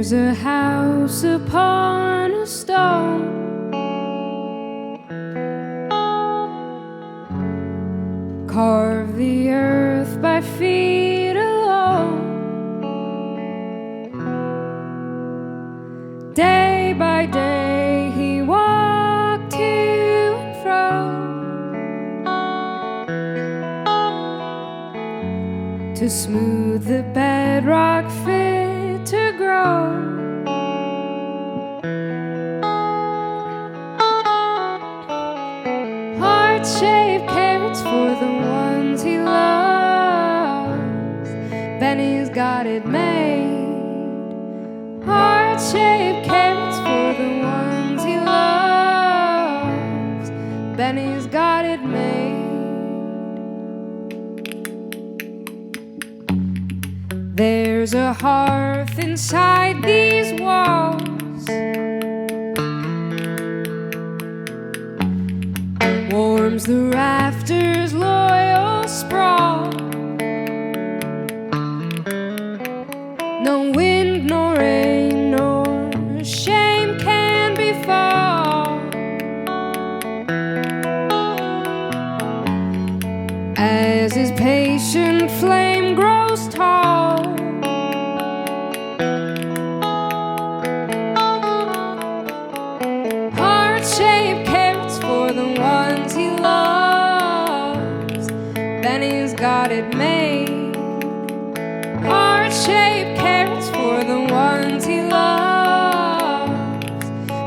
There's a house upon a stone, carve the earth by feet alone. Day by day he walked to and fro to smooth the bedrock fit to grow. Heart-shaped carrots for the ones he loves. Benny's got it made. Heart-shaped carrots for the ones he loves. Benny's got it made. There's a hearth inside these walls, warms the rafters' loyal sprawl. No wind nor rain nor shame can befall, as his patient flame grows tall. Heart-shaped carrots for the ones he loves. Benny's got it made. Heart-shaped carrots for the ones he loves.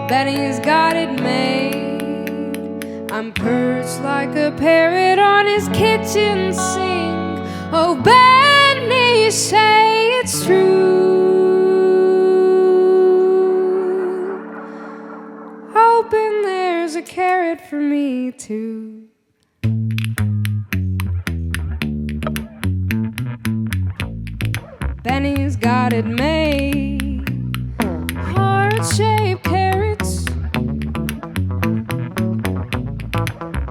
Benny's got it made. I'm perched like a parrot on his kitchen sink. Oh, Benny, say it's true. Hoping there's a carrot for me too. Benny's got it made. Heart-shaped carrots.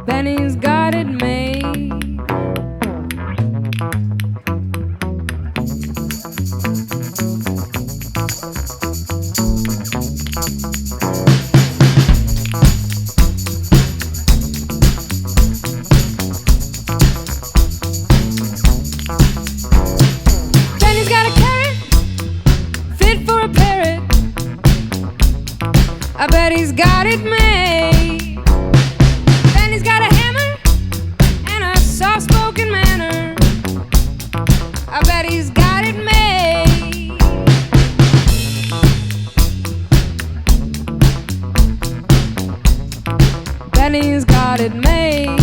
Benny's got it made. Benny's got a carrot fit for a parrot. I bet he's got it made. Benny's got a hammer and a soft-spoken manner. I bet he's got it made. Benny's got it made.